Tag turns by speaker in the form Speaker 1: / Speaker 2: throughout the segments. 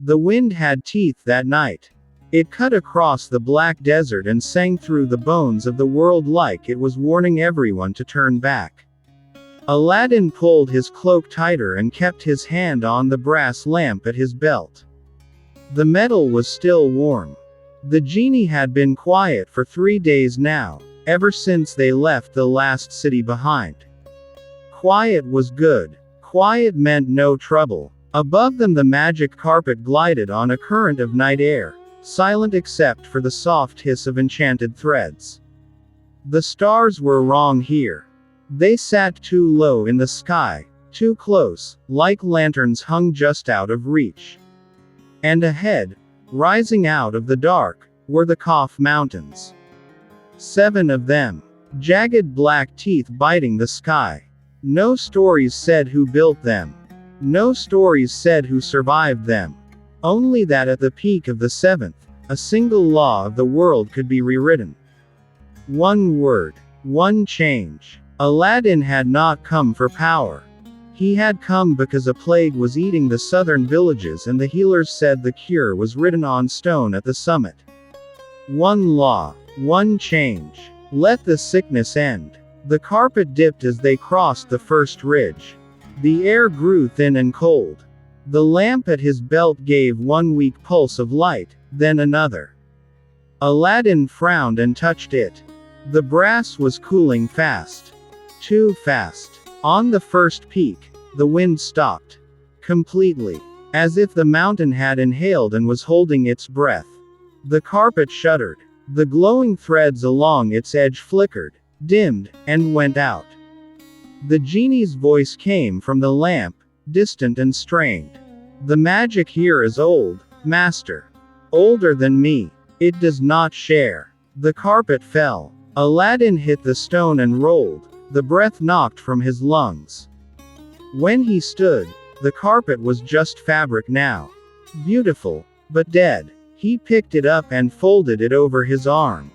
Speaker 1: The wind had teeth that night. It cut across the black desert and sang through the bones of the world like it was warning everyone to turn back. Aladdin pulled his cloak tighter and kept his hand on the brass lamp at his belt. The metal was still warm. The genie had been quiet for 3 days now, ever since they left the last city behind. Quiet was good. Quiet meant no trouble. Above them the magic carpet glided on a current of night air, silent except for the soft hiss of enchanted threads. The stars were wrong here. They sat too low in the sky, too close, like lanterns hung just out of reach. And ahead, rising out of the dark, were the Kaf Mountains. 7 of them. Jagged black teeth biting the sky. No stories said who built them. No stories said who survived them. Only that at the peak of the 7th, a single law of the world could be rewritten. One word. One change. Aladdin had not come for power. He had come because a plague was eating the southern villages and the healers said the cure was written on stone at the summit. One law. One change. Let the sickness end. The carpet dipped as they crossed the first ridge. The air grew thin and cold. The lamp at his belt gave one weak pulse of light, then another. Aladdin frowned and touched it. The brass was cooling fast. Too fast. On the first peak, the wind stopped. Completely. As if the mountain had inhaled and was holding its breath. The carpet shuddered. The glowing threads along its edge flickered, dimmed, and went out. The genie's voice came from the lamp, distant and strained. The magic here is old, master. Older than me. It does not share. The carpet fell. Aladdin hit the stone and rolled. The breath knocked from his lungs. When he stood, the carpet was just fabric now. Beautiful, but dead. He picked it up and folded it over his arm.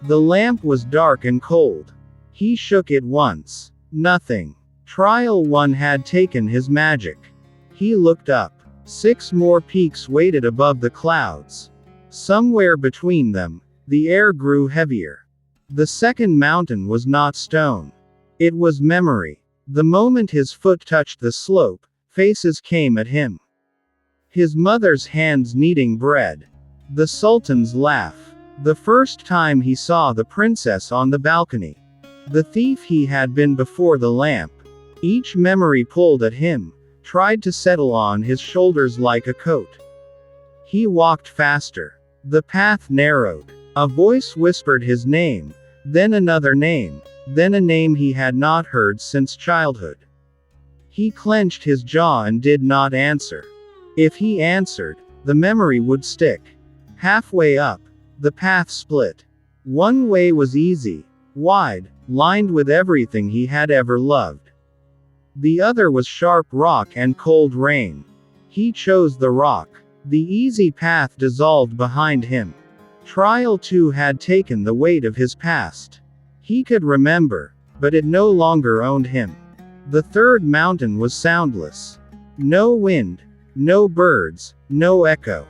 Speaker 1: The lamp was dark and cold. He shook it once. Nothing. Trial 1 had taken his magic. He looked up. 6 more peaks waited above the clouds. Somewhere between them, the air grew heavier. The second mountain was not stone. It was memory. The moment his foot touched the slope, faces came at him. His mother's hands kneading bread. The Sultan's laugh. The first time he saw the princess on the balcony. The thief he had been before the lamp. Each memory pulled at him, tried to settle on his shoulders like a coat. He walked faster. The path narrowed. A voice whispered his name, then another name, then a name he had not heard since childhood. He clenched his jaw and did not answer. If he answered, the memory would stick. Halfway up, the path split. One way was easy, wide, lined with everything he had ever loved. The other was sharp rock and cold rain. He chose the rock. The easy path dissolved behind him. Trial 2 had taken the weight of his past. He could remember, but it no longer owned him. The third mountain was soundless. No wind, no birds, no echo.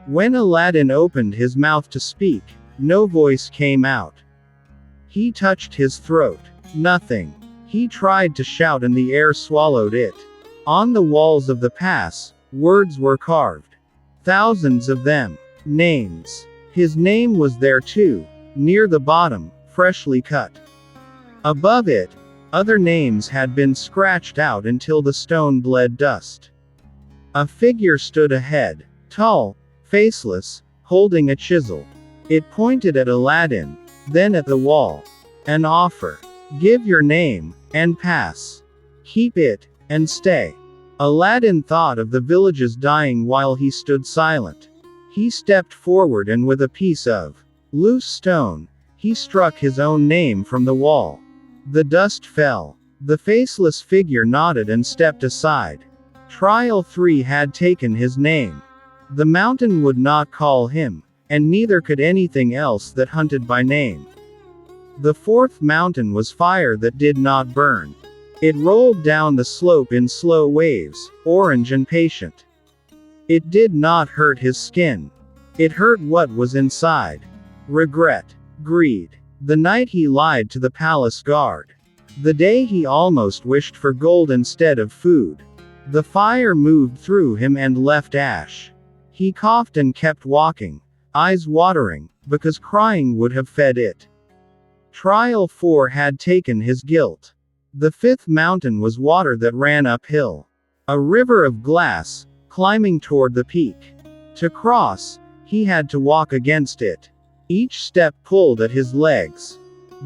Speaker 1: When Aladdin opened his mouth to speak, no voice came out. He touched his throat. Nothing. He tried to shout and the air swallowed it. On the walls of the pass, words were carved. Thousands of them. Names. His name was there too, near the bottom, freshly cut. Above it, other names had been scratched out until the stone bled dust. A figure stood ahead, tall, faceless, holding a chisel. It pointed at Aladdin, then at the wall. An offer. Give your name, and pass. Keep it, and stay. Aladdin thought of the villages dying while he stood silent. He stepped forward and with a piece of loose stone, he struck his own name from the wall. The dust fell. The faceless figure nodded and stepped aside. Trial 3 had taken his name. The mountain would not call him, and neither could anything else that hunted by name. The fourth mountain was fire that did not burn. It rolled down the slope in slow waves, orange and patient. It did not hurt his skin. It hurt what was inside. Regret. Greed. The night he lied to the palace guard. The day he almost wished for gold instead of food. The fire moved through him and left ash. He coughed and kept walking, eyes watering, because crying would have fed it. Trial 4 had taken his guilt. The fifth mountain was water that ran uphill. A river of glass, climbing toward the peak. To cross, he had to walk against it. Each step pulled at his legs.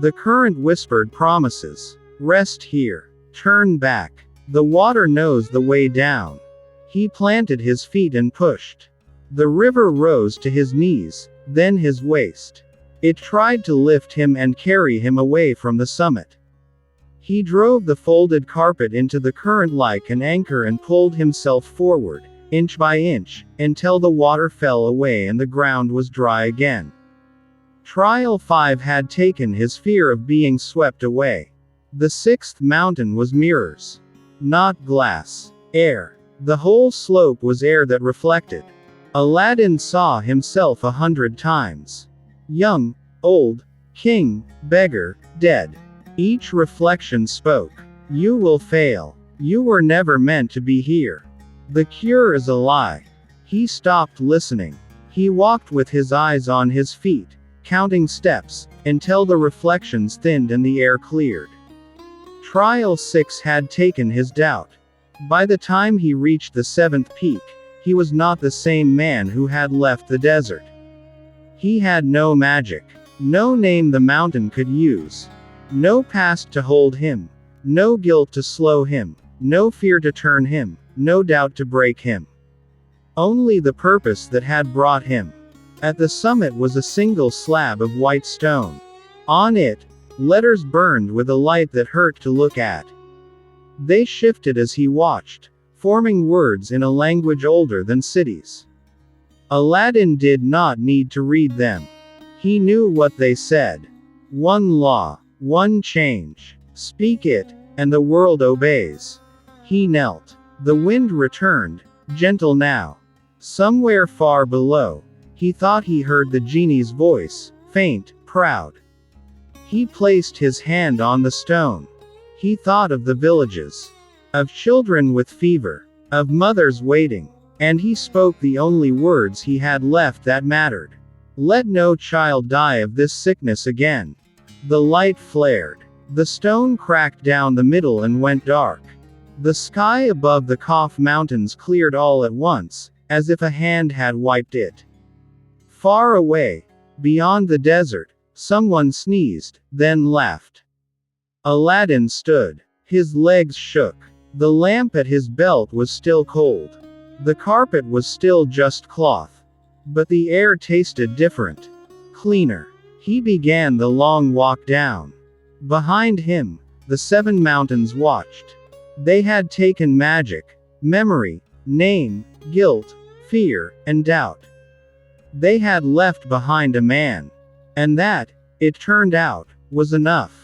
Speaker 1: The current whispered promises. Rest here. Turn back. The water knows the way down. He planted his feet and pushed. The river rose to his knees, then his waist. It tried to lift him and carry him away from the summit. He drove the folded carpet into the current like an anchor and pulled himself forward, inch by inch, until the water fell away and the ground was dry again. Trial 5 had taken his fear of being swept away. The sixth mountain was mirrors. Not glass. Air. The whole slope was air that reflected. Aladdin saw himself 100 times. Young, old, king, beggar, dead. Each reflection spoke. You will fail. You were never meant to be here. The cure is a lie. He stopped listening. He walked with his eyes on his feet, counting steps, until the reflections thinned and the air cleared. Trial 6 had taken his doubt. By the time he reached the seventh peak, he was not the same man who had left the desert. He had no magic, no name the mountain could use, no past to hold him, no guilt to slow him, no fear to turn him, no doubt to break him. Only the purpose that had brought him. At the summit was a single slab of white stone. On it, letters burned with a light that hurt to look at. They shifted as he watched, forming words in a language older than cities. Aladdin did not need to read them. He knew what they said. One law, one change. Speak it, and the world obeys. He knelt. The wind returned, gentle now. Somewhere far below, he thought he heard the genie's voice, faint, proud. He placed his hand on the stone. He thought of the villages, of children with fever, of mothers waiting, and he spoke the only words he had left that mattered. Let no child die of this sickness again. The light flared. The stone cracked down the middle and went dark. The sky above the Kaf mountains cleared all at once, as if a hand had wiped it. Far away, beyond the desert, someone sneezed, then laughed. Aladdin stood. His legs shook. The lamp at his belt was still cold. The carpet was still just cloth. But the air tasted different. Cleaner. He began the long walk down. Behind him, the 7 mountains watched. They had taken magic, memory, name, guilt, fear, and doubt. They had left behind a man. And that, it turned out, was enough.